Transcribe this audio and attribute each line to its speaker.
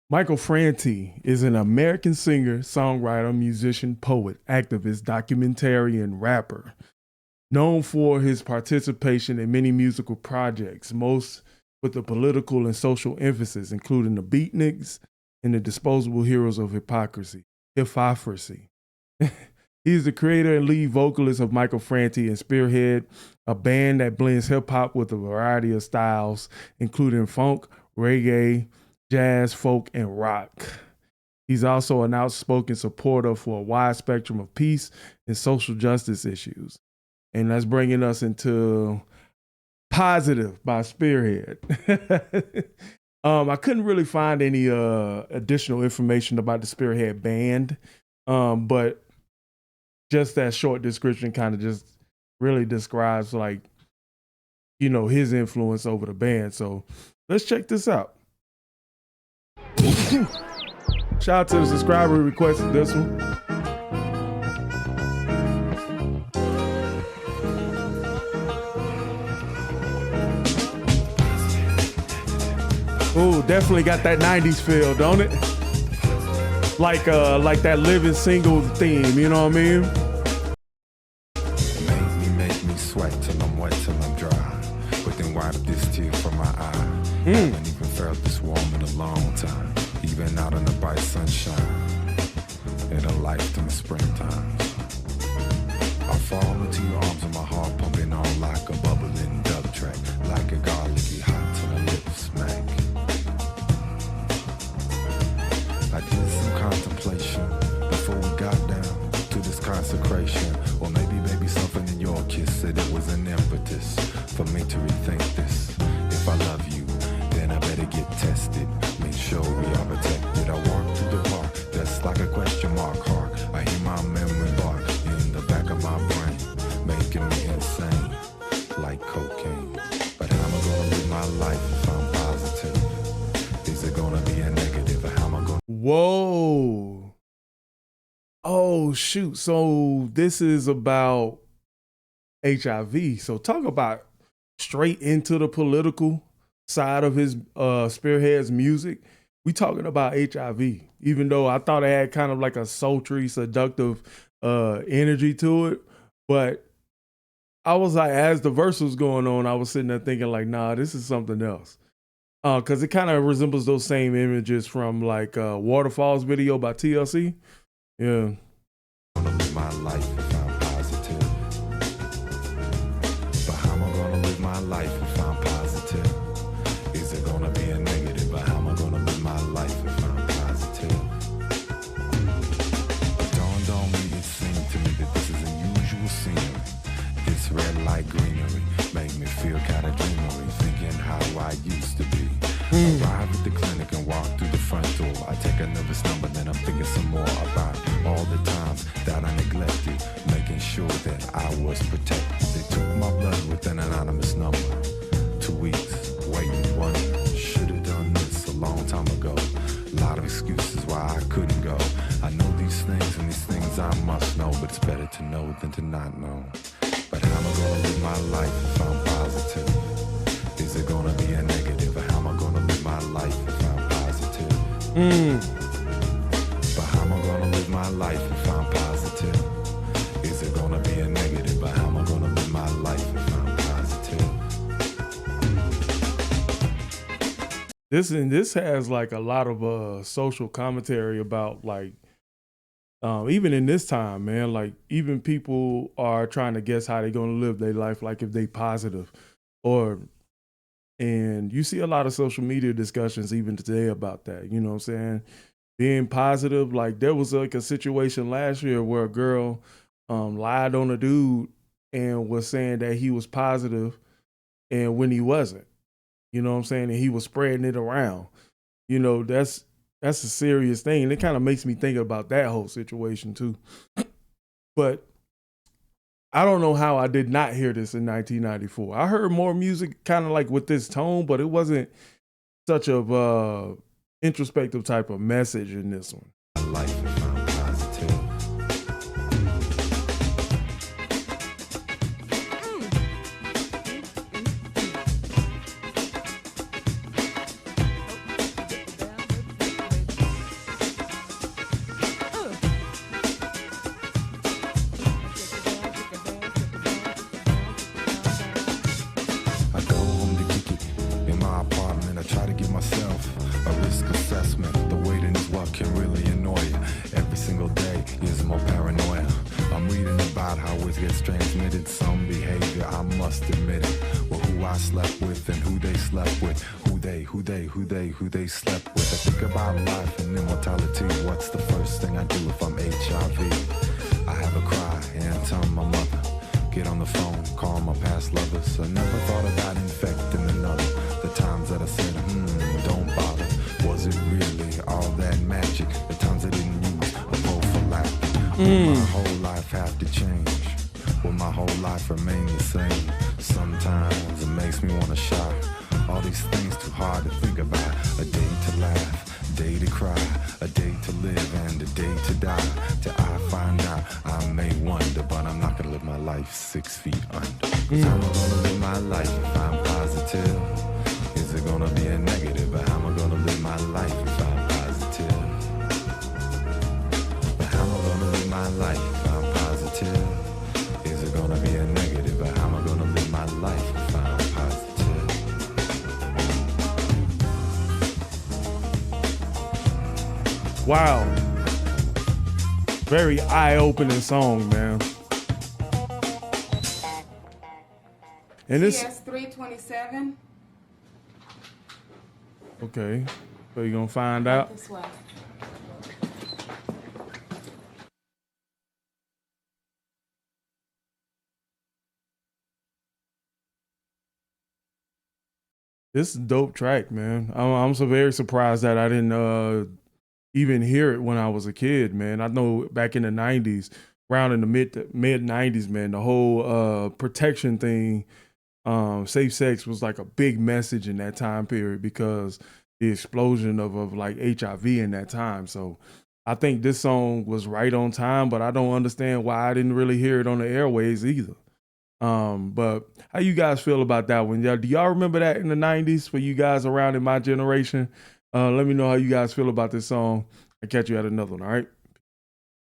Speaker 1: Michael Franti is an American singer, songwriter, musician, poet, activist, documentarian, rapper, known for his participation in many musical projects, most with a political and social emphasis, including the Beatniks and the Disposable Heroes of Hypocrisy. He is the creator and lead vocalist of Michael Franti and Spearhead, a band that blends hip hop with a variety of styles, including funk, reggae, jazz, folk, and rock. He's also an outspoken supporter for a wide spectrum of peace and social justice issues. And that's bringing us into Positive by Spearhead. I couldn't really find any additional information about the Spearhead band, but just that short description kind of just really describes, like, you know, his influence over the band. So let's check this out. Shout out to the subscriber who requested this one. Ooh, definitely got that 90s feel, don't it? Like that Living Single theme, you know what I mean?
Speaker 2: Make me sweat till I'm wet till I'm dry. But then wipe this tear from my eye. Haven't even felt this warm in a long time. Even out in the bright sunshine. In a lifetime springtime. I fall into your arms and my heart pumping on like a bubbling dub track. Like a garlicky hot till the lips smack. I did some contemplation before we got down to this consecration. Or maybe something in your kiss said it was an impetus for me to rethink this. If I love you, then I better get tested. Make sure we are protected. I walk through the park, that's like a question mark heart. I hear my memory bark in the back of my brain, making me insane, like cocaine. But how am I gonna live my life if I'm positive? Is it gonna be a negative, or how am I gonna...
Speaker 1: Whoa. Oh, shoot. So this is about HIV. So talk about straight into the political side of his Spearhead's music. We talking about HIV, even though I thought it had kind of like a sultry, seductive energy to it. But I was like, as the verse was going on, I was sitting there thinking like, nah, this is something else. Because it kind of resembles those same images from like Waterfalls video by TLC. Yeah.
Speaker 2: Live my life if I'm positive. But how am I gonna live my life if I'm positive? Is it gonna be a negative? But how am I gonna live my life if I'm positive? It dawned on me, it seemed to me that this is unusual scenery. This red light greenery made me feel kinda dreamery, thinking how I used to be. Arrive at the clinic and walk through the front door. I take a nervous number, then I'm thinking some more about all the times that I neglected, making sure that I was protected. They took my blood with an anonymous number. 2 weeks, waiting, wondering, should've done this a long time ago. A lot of excuses why I couldn't go. I know these things and these things I must know, but it's better to know than to not know. But how am I gonna live my life if I'm positive? Is it gonna be a negative? Or how am I gonna live my life if I'm positive? But how am I gonna live my life if I'm positive? Is it gonna be a negative? But how am I gonna live my life if I'm positive?
Speaker 1: This has like a lot of social commentary about like even in this time, man, like even people are trying to guess how they're gonna live their life, like if they positive or. And you see a lot of social media discussions even today about that, you know what I'm saying? Being positive, like there was like a situation last year where a girl lied on a dude and was saying that he was positive and when he wasn't, you know what I'm saying? And he was spreading it around. You know, that's a serious thing. And it kind of makes me think about that whole situation too. But I don't know how I did not hear this in 1994. I heard more music kind of like with this tone, but it wasn't such a introspective type of message in this one.
Speaker 2: Life if I'm positive. always gets transmitted. Some behavior, I must admit it. Well, who I slept with and who they slept with. Who they slept with. I think about life and immortality. What's the first thing I do if I'm HIV? I have a cry and tell my mother. Get on the phone, call my past lovers. I never thought about infecting another. The times that I said, don't bother. Was it really all that magic? The times I didn't use a prophylactic. Will my whole life have to change? Will my whole life remain the same? Sometimes it makes me want to shout. All these things too hard to think about. A day to laugh, a day to cry, a day to live and a day to die. Till I find out, I may wonder, but I'm not gonna live my life 6 feet under. Cause how am I gonna live my life if I'm positive? Is it gonna be a negative? But how am I gonna live my life if I'm positive? But how am I gonna live my life if I'm positive? Is it gonna be a negative? But how am I gonna live my life if I'm positive?
Speaker 1: Wow. Very eye-opening song, man. And this
Speaker 3: CS327.
Speaker 1: Okay. So you're gonna find out.
Speaker 3: This way.
Speaker 1: This is a dope track, man. I'm so very surprised that I didn't even hear it when I was a kid, man. I know back in the 90s, around in the mid 90s, man, the whole protection thing, safe sex was like a big message in that time period because the explosion of like HIV in that time. So I think this song was right on time, but I don't understand why I didn't really hear it on the airways either. But how you guys feel about that one? Do y'all remember that in the 90s for you guys around in my generation? Let me know how you guys feel about this song. I'll catch you at another one, all right?